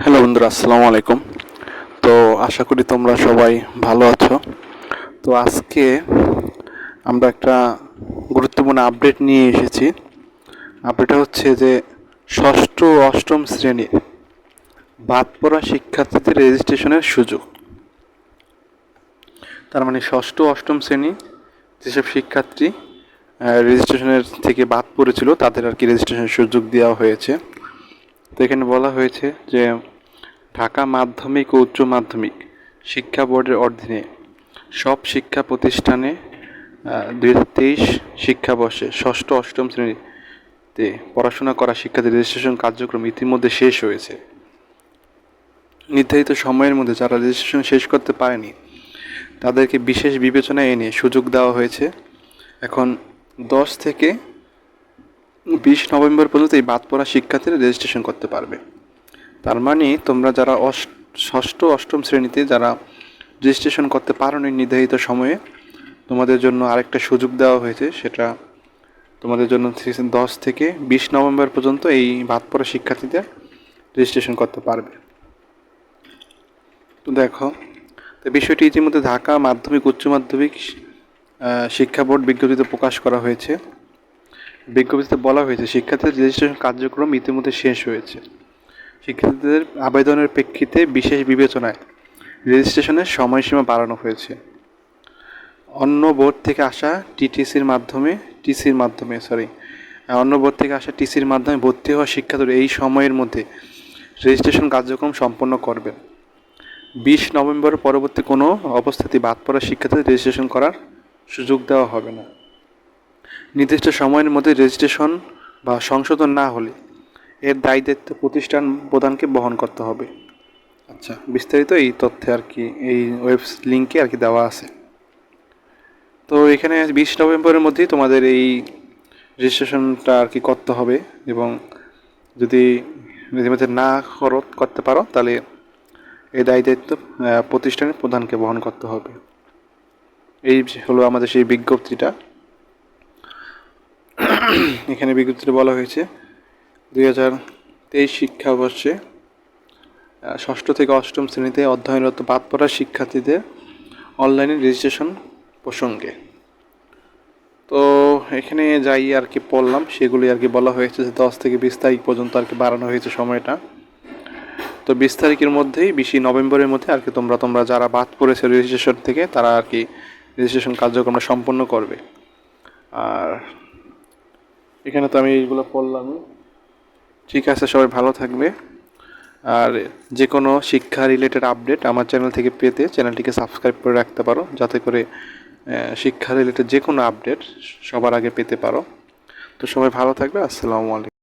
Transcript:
Hello বন্ধুরা, আসসালামু আলাইকুম। তো আশা করি তোমরা সবাই ভালো আছো। তো আজকে আমরা একটা গুরুত্বপূর্ণ আপডেট নিয়ে এসেছি। আপডেটটা হচ্ছে যে ষষ্ঠ ও অষ্টম শ্রেণীর বাদ পড়া শিক্ষার্থীদের রেজিস্ট্রেশনের সুযোগ। তার মানে ষষ্ঠ অষ্টম শ্রেণী যেসব শিক্ষার্থী রেজিস্ট্রেশনের থেকে বাদ পড়েছিল তাদের আর কি রেজিস্ট্রেশনের সুযোগ দেওয়া হয়েছে। তো এখানে বলা হয়েছে যে ঢাকা মাধ্যমিক ও উচ্চ মাধ্যমিক শিক্ষা বোর্ডের অধীনে সব শিক্ষা প্রতিষ্ঠানে 2023 শিক্ষাবর্ষে ষষ্ঠ অষ্টম শ্রেণীতে পড়াশোনা করা শিক্ষার্থীর রেজিস্ট্রেশন কার্যক্রম ইতিমধ্যে শেষ হয়েছে। নির্ধারিত সময়ের মধ্যে যারা রেজিস্ট্রেশন শেষ করতে পারেনি তাদেরকে বিশেষ বিবেচনায় এনে সুযোগ দেওয়া হয়েছে। এখন 10 থেকে 20 নভেম্বর পর্যন্ত এই বাদ পড়া শিক্ষার্থীরা রেজিস্ট্রেশন করতে পারবে। তার মানে তোমরা যারা ষষ্ঠ অষ্টম শ্রেণীতে যারা রেজিস্ট্রেশন করতে পারোনি নির্ধারিত সময়ে, তোমাদের জন্য আরেকটা সুযোগ দেওয়া হয়েছে। সেটা তোমাদের জন্য 10 থেকে 20 নভেম্বর পর্যন্ত এই বাদ পড়া শিক্ষার্থীদের রেজিস্ট্রেশন করতে পারবে। তো দেখো, তো বিষয়টি ইতিমধ্যে ঢাকা মাধ্যমিক উচ্চ মাধ্যমিক শিক্ষা বোর্ড বিজ্ঞপ্তিতে প্রকাশ করা হয়েছে। বিজ্ঞপ্তিতে বলা হয়েছে শিক্ষার্থীদের রেজিস্ট্রেশন কার্যক্রম ইতিমধ্যে শেষ হয়েছে। শিক্ষার্থীদের আবেদনের প্রেক্ষিতে বিশেষ বিবেচনায় রেজিস্ট্রেশনের সময়সীমা বাড়ানো হয়েছে। অন্য বোর্ড থেকে আসা অন্য বোর্ড থেকে আসা টিসির মাধ্যমে ভর্তি হওয়া শিক্ষার্থীরা এই সময়ের মধ্যে রেজিস্ট্রেশন কার্যক্রম সম্পন্ন করবেন। 20 নভেম্বর পরবর্তী কোনো অবস্থাতেই বাদ পড়া শিক্ষার্থীদের রেজিস্ট্রেশন করার সুযোগ দেওয়া হবে না। নির্দিষ্ট সময়ের মধ্যে রেজিস্ট্রেশন বা সংশোধন না হলে এর দায়িত্ব প্রতিষ্ঠান প্রধানকে বহন করতে হবে। আচ্ছা, বিস্তারিত এই তথ্যে আর কি এই ওয়েব লিঙ্কে আর কি দেওয়া আছে। তো এখানে 20 নভেম্বরের মধ্যেই তোমাদের এই রেজিস্ট্রেশনটা আর কি করতে হবে, এবং যদি মধ্যে না করতে পারো তাহলে এই দায়িত্ব প্রতিষ্ঠানের প্রধানকে বহন করতে হবে। এই হলো আমাদের সেই বিজ্ঞপ্তিটা। এখানে বিজ্ঞপ্তিটা বলা হয়েছে 2023 শিক্ষাবর্ষে ষষ্ঠ থেকে অষ্টম শ্রেণীতে অধ্যয়নরত বাদ পড়া শিক্ষার্থীদের অনলাইনে রেজিস্ট্রেশন প্রসঙ্গে। তো এখানে যাই আর কি পড়লাম সেগুলি আর কি বলা হয়েছে যে 10 থেকে 20 তারিখ পর্যন্ত আর কি বাড়ানো হয়েছে সময়টা। তো 20 তারিখের মধ্যেই 20 নভেম্বরের মধ্যে আর কি তোমরা যারা বাদ পড়েছে রেজিস্ট্রেশন থেকে তারা আর কি রেজিস্ট্রেশন কার্যক্রমটা সম্পন্ন করবে। আর এখানে তো আমি এইগুলো পড়লামই। ঠিক আছে, সবাই ভালো থাকবে। আর যে কোনো শিক্ষা রিলেটেড আপডেট আমার চ্যানেল থেকে পেতে চ্যানেলটিকে সাবস্ক্রাইব করে রাখতে পারো, যাতে করে শিক্ষা রিলেটেড যে কোনো আপডেট সবার আগে পেতে পারো। তো সবাই ভালো থাকবে। আসসালামু আলাইকুম।